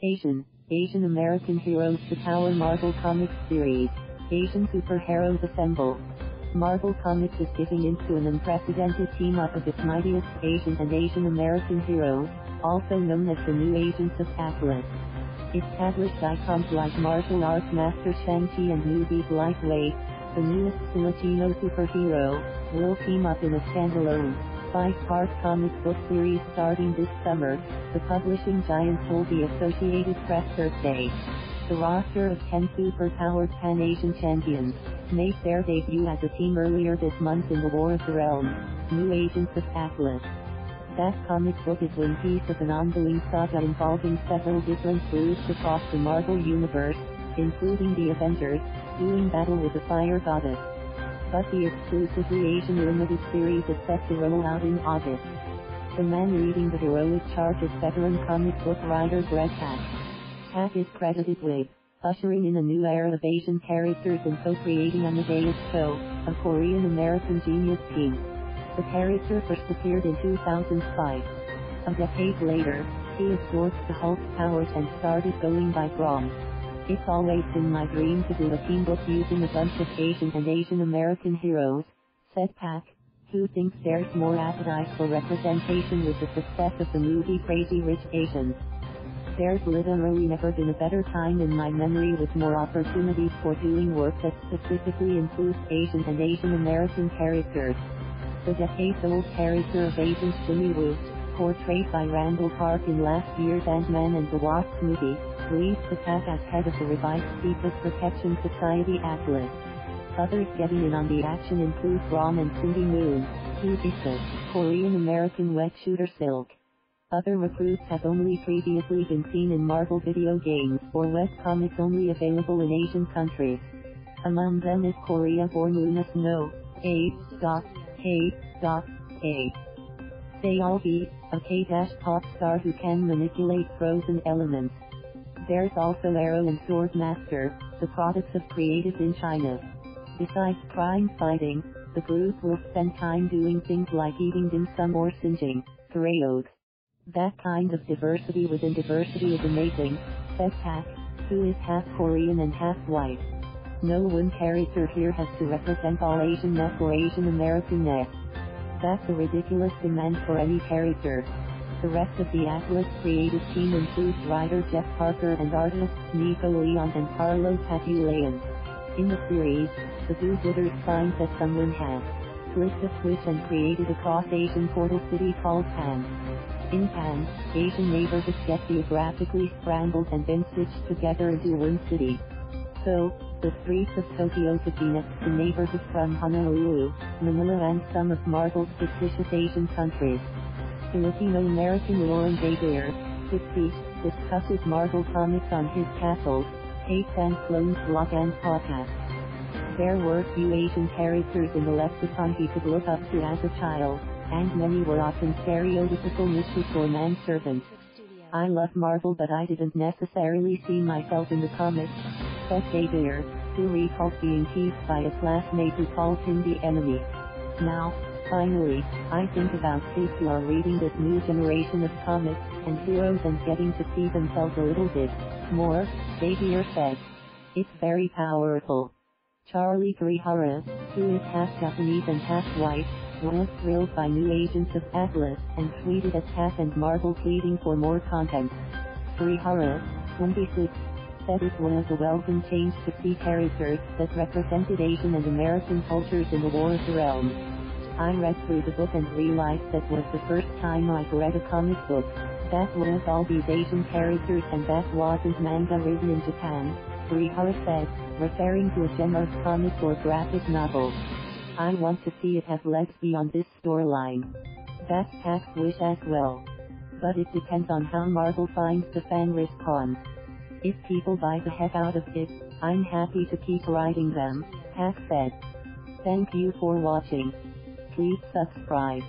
Asian American Heroes to Power Marvel Comics Series. Asian Superheroes Assemble. Marvel Comics is giving into an unprecedented team-up of its mightiest Asian and Asian American heroes, also known as the New Agents of Atlas. Established icons like martial arts master Shang-Chi and newbies like Wei, the newest Filipino superhero, will team up in a standalone, 5-part comic book series starting this summer, the publishing giant told the Associated Press Thursday. The roster of 10 super-powered Pan-Asian champions made their debut as a team earlier this month in the War of the Realms, New Agents of Atlas. That comic book is one piece of an ongoing saga involving several different groups across the Marvel Universe, including the Avengers, doing battle with the Fire Goddess. But the exclusively Asian limited series is set to roll out in August. The man leading the heroic charge is veteran comic book writer Greg Pak. Pak is credited with ushering in a new era of Asian characters and co-creating Amadeus Cho, a Korean American genius team. The character first appeared in 2005. A decade later, he absorbed the Hulk's powers and started going by Brawn. It's always been my dream to do a team book using a bunch of Asian and Asian American heroes, said Pak, who thinks there's more appetite for representation with the success of the movie Crazy Rich Asians. There's literally never been a better time in my memory with more opportunities for doing work that specifically includes Asian and Asian American characters. The decades-old character of Agent Jimmy Woo, portrayed by Randall Park in last year's Ant-Man and the Wasp movie, leads the Pak as head of the revived Secret Protection Society Atlas. Others getting in on the action include Brawn and Cindy Moon, who is the Korean American wet shooter Silk. Other recruits have only previously been seen in Marvel video games or web comics only available in Asian countries. Among them is Korea-born Luna Snow, a.k.a. Seol Hee, a K-pop star who can manipulate frozen elements. There's also Aero and Sword Master, the products of creatives in China. Besides crime fighting, the group will spend time doing things like eating dim sum or singeing karaoke. That kind of diversity within diversity is amazing, said Pak, who is half Korean and half white. No one character here has to represent all Asian-ness or Asian American-ness. That's a ridiculous demand for any character. The rest of the Atlas creative team includes writer Jeff Parker and artists Nico and Carlo Pagulayan. In the series, the do-gooders find that someone has flipped a switch and created a cross-Asian portal city called Pan. In Pan, Asian neighborhoods get geographically scrambled and then stitched together into one city. So, the streets of Tokyo could be next to neighborhoods from Honolulu, Manila and some of Marvel's fictitious Asian countries. Filipino American Loren Javier, 60, discusses Marvel Comics on his Castles, Tapes and Clones blog and podcast. There were few Asian characters in the lexicon he could look up to as a child, and many were often stereotypical mistress or manservants. I love Marvel but I didn't necessarily see myself in the comics, said Javier, who recalls being teased by a classmate who called him the enemy. Now, finally, I think about kids who are reading this new generation of comics and heroes and getting to see themselves a little bit more, Javier said. It's very powerful. Charlie Kurihara, who is half Japanese and half white, was thrilled by New Agents of Atlas and tweeted at Pak and Marvel pleading for more content. Kurihara, 26, said it was a welcome change to see characters that represented Asian and American cultures in the War of the Realms. I read through the book and realized that was the first time I've read a comic book that was all these Asian characters and that wasn't manga written in Japan, Kurihara said, referring to a genre of comic or graphic novel. I want to see it have legs beyond this storyline. That's Pak's wish as well. But it depends on how Marvel finds the fan response. If people buy the heck out of it, I'm happy to keep writing them, Pak said. Thank you for watching. Please subscribe.